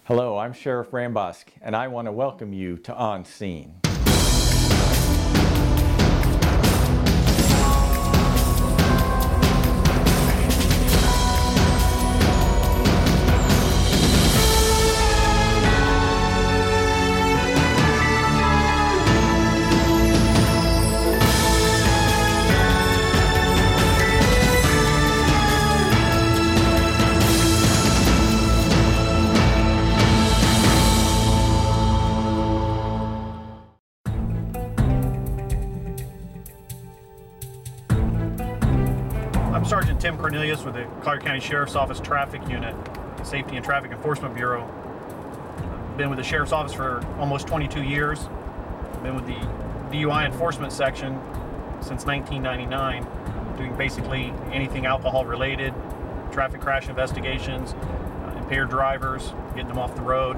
Hello, I'm Sheriff Rambosk, and I want to welcome you to On Scene. I'm Sergeant Tim Cornelius with the Collier County Sheriff's Office Traffic Unit, Safety and Traffic Enforcement Bureau. Been with the Sheriff's Office for almost 22 years. Been with the DUI Enforcement Section since 1999, doing basically anything alcohol related, traffic crash investigations, impaired drivers, getting them off the road.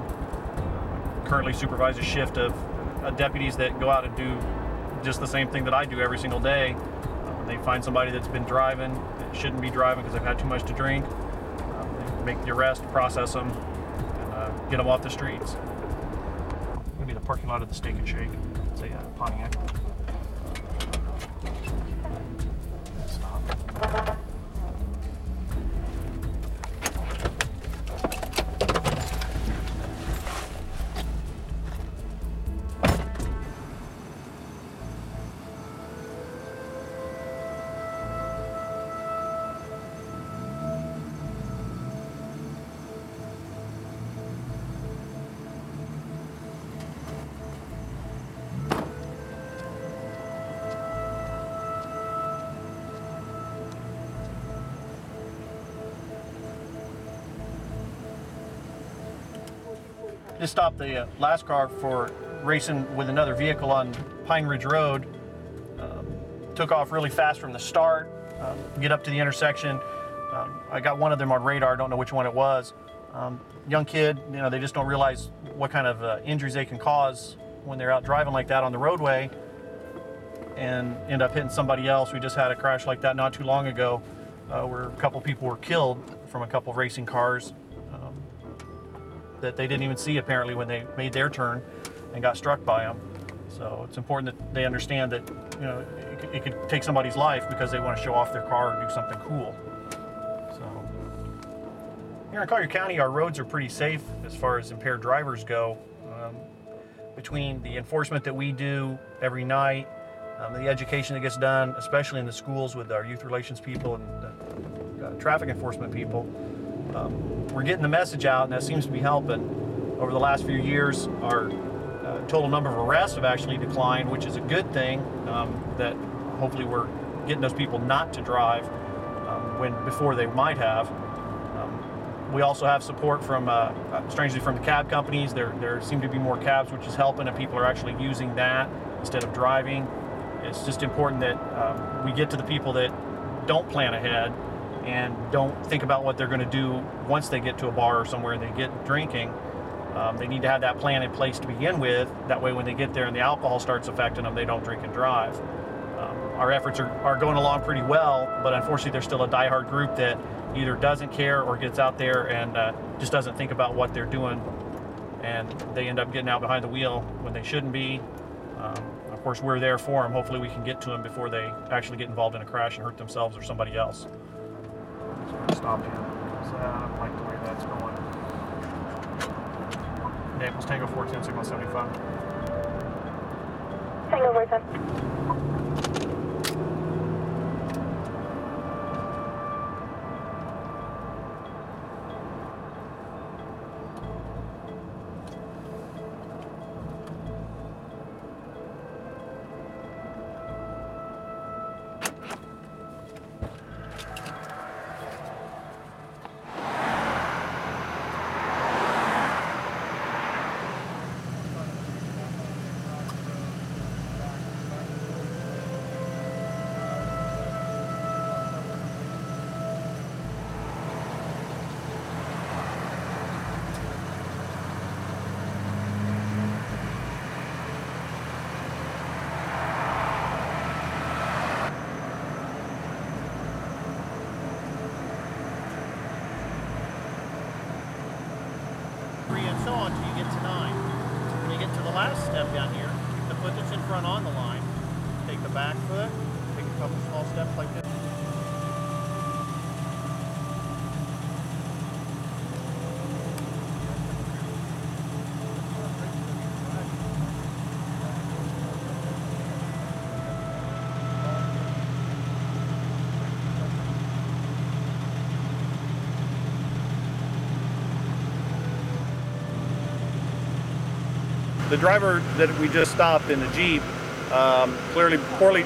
Currently supervise a shift of deputies that go out and do just the same thing that I do every single day. When they find somebody that's been driving, that shouldn't be driving because they've had too much to drink, they make the arrest, process them, and get them off the streets. Maybe the parking lot of the Steak and Shake. It's a Pontiac. Stop. Just stopped the last car for racing with another vehicle on Pine Ridge Road. Took off really fast from the start, get up to the intersection. I got one of them on radar, don't know which one it was. Young kid, they just don't realize what kind of injuries they can cause when they're out driving like that on the roadway and end up hitting somebody else. We just had a crash like that not too long ago where a couple people were killed from a couple of racing cars that they didn't even see apparently when they made their turn and got struck by them. So it's important that they understand that it could take somebody's life because they want to show off their car or do something cool. So here in Collier County, our roads are pretty safe as far as impaired drivers go. Between the enforcement that we do every night, the education that gets done, especially in the schools with our youth relations people and traffic enforcement people, we're getting the message out, and that seems to be helping. Over the last few years, our total number of arrests have actually declined, which is a good thing, that hopefully we're getting those people not to drive before they might have. We also have support from, strangely, from the cab companies. There seem to be more cabs, which is helping, and people are actually using that instead of driving. It's just important that we get to the people that don't plan ahead and don't think about what they're going to do once they get to a bar or somewhere and they get drinking. They need to have that plan in place to begin with. That way when they get there and the alcohol starts affecting them, they don't drink and drive. Our efforts are going along pretty well, but unfortunately there's still a diehard group that either doesn't care or gets out there and just doesn't think about what they're doing, and they end up getting out behind the wheel when they shouldn't be. Of course, we're there for them. Hopefully we can get to them before they actually get involved in a crash and hurt themselves or somebody else. Stop here, because I don't like the way that's going. Naples Tango 410, signal 75. Tango 410. 3, and so on until you get to 9. When you get to the last step down here, keep the foot that's in front on the line. Take the back foot, take a couple small steps like this. The driver that we just stopped in the Jeep, clearly poorly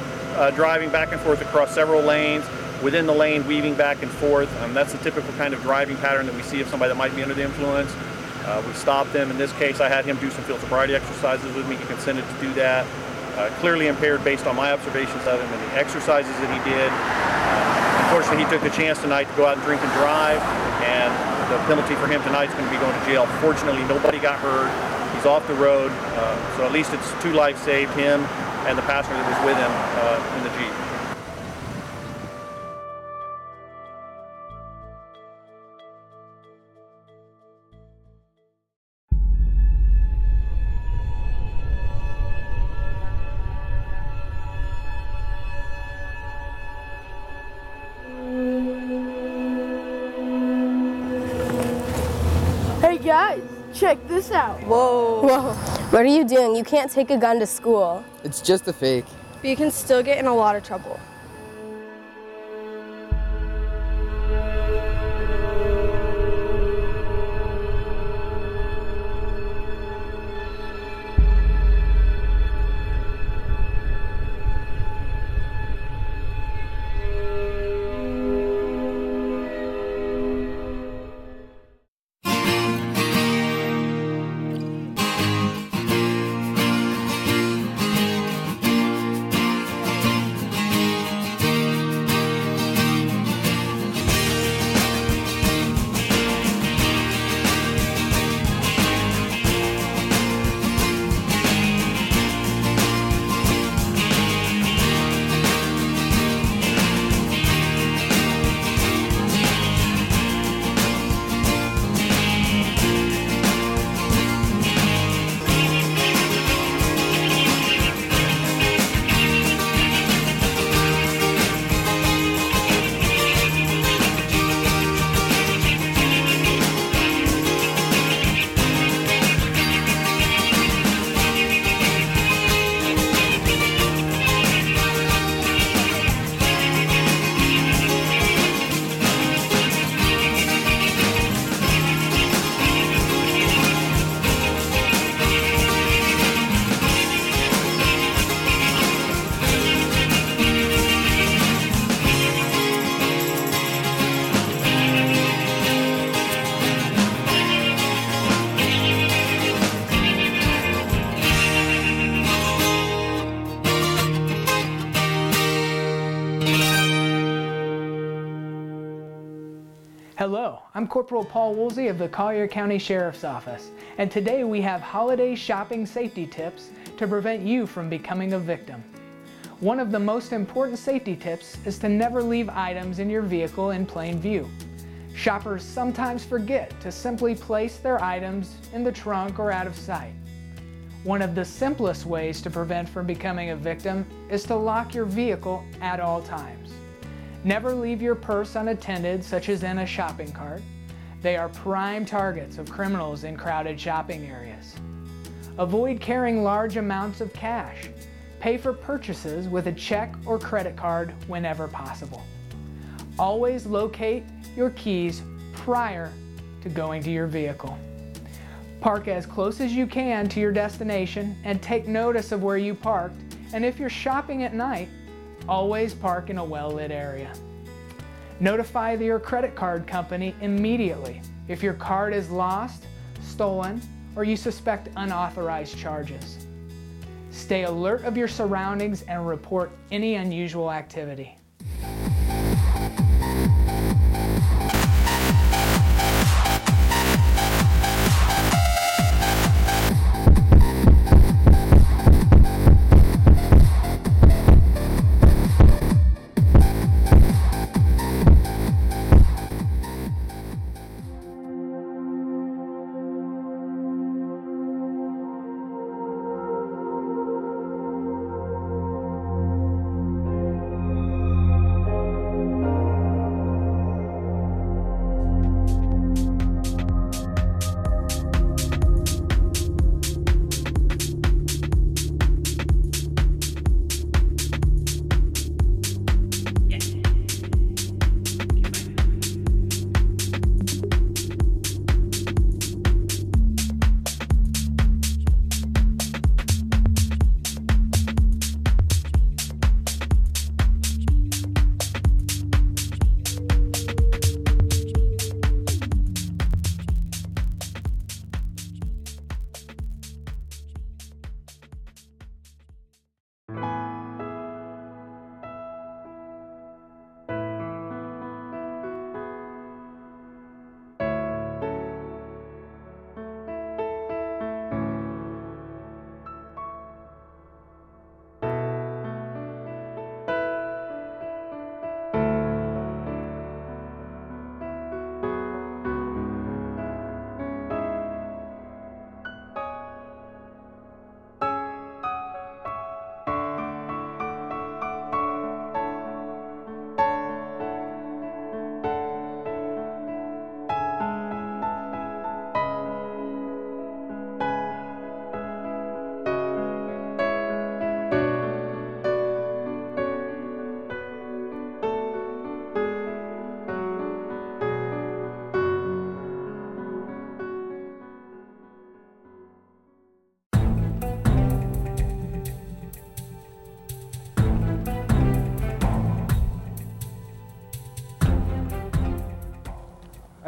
driving back and forth across several lanes, within the lane weaving back and forth. That's the typical kind of driving pattern that we see of somebody that might be under the influence. We stopped him. In this case, I had him do some field sobriety exercises with me. He consented to do that. Clearly impaired based on my observations of him and the exercises that he did. Unfortunately, he took the chance tonight to go out and drink and drive, and the penalty for him tonight is going to be going to jail. Fortunately, nobody got hurt. He's off the road, so at least it's 2 lives saved, him and the passenger that was with him in the Jeep. Hey guys, check this out. Whoa. Whoa, what are you doing? You can't take a gun to school. It's just a fake. But you can still get in a lot of trouble. Hello, I'm Corporal Paul Woolsey of the Collier County Sheriff's Office, and today we have holiday shopping safety tips to prevent you from becoming a victim. One of the most important safety tips is to never leave items in your vehicle in plain view. Shoppers sometimes forget to simply place their items in the trunk or out of sight. One of the simplest ways to prevent from becoming a victim is to lock your vehicle at all times. Never leave your purse unattended, such as in a shopping cart. They are prime targets of criminals in crowded shopping areas. Avoid carrying large amounts of cash. Pay for purchases with a check or credit card whenever possible. Always locate your keys prior to going to your vehicle. Park as close as you can to your destination and take notice of where you parked, and if you're shopping at night, always park in a well-lit area. Notify your credit card company immediately if your card is lost, stolen, or you suspect unauthorized charges. Stay alert of your surroundings and report any unusual activity.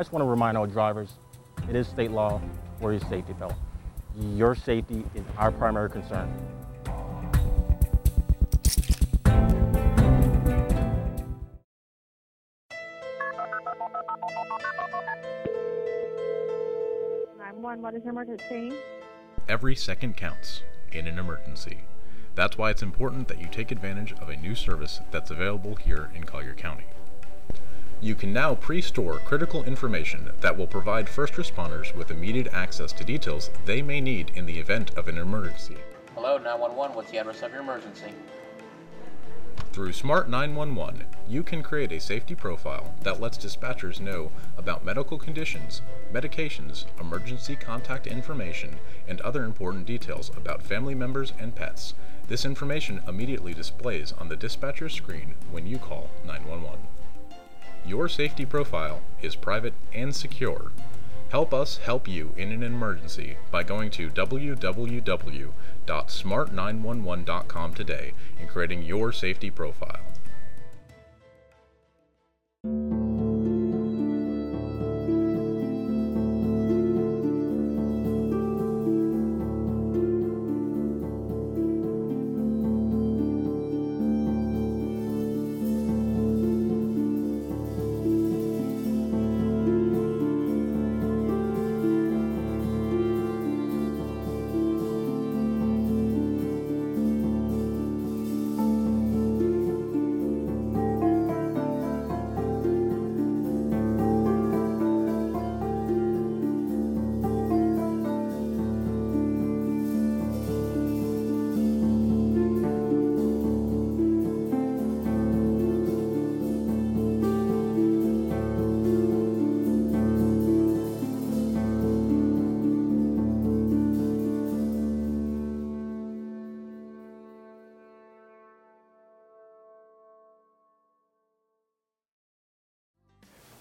just want to remind all drivers, it is state law, wear your safety belt. Your safety is our primary concern. What is your emergency? Every second counts in an emergency. That's why it's important that you take advantage of a new service that's available here in Collier County. You can now pre-store critical information that will provide first responders with immediate access to details they may need in the event of an emergency. Hello, 911, what's the address of your emergency? Through Smart 911, you can create a safety profile that lets dispatchers know about medical conditions, medications, emergency contact information, and other important details about family members and pets. This information immediately displays on the dispatcher's screen when you call 911. Your safety profile is private and secure. Help us help you in an emergency by going to www.smart911.com today and creating your safety profile.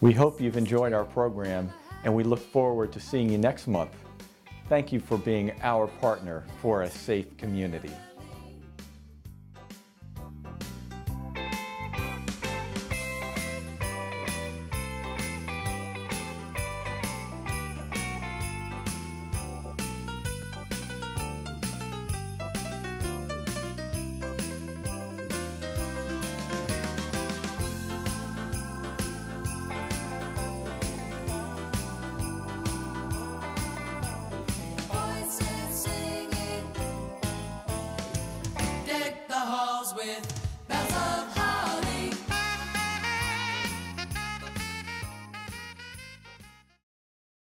We hope you've enjoyed our program, and we look forward to seeing you next month. Thank you for being our partner for a safe community.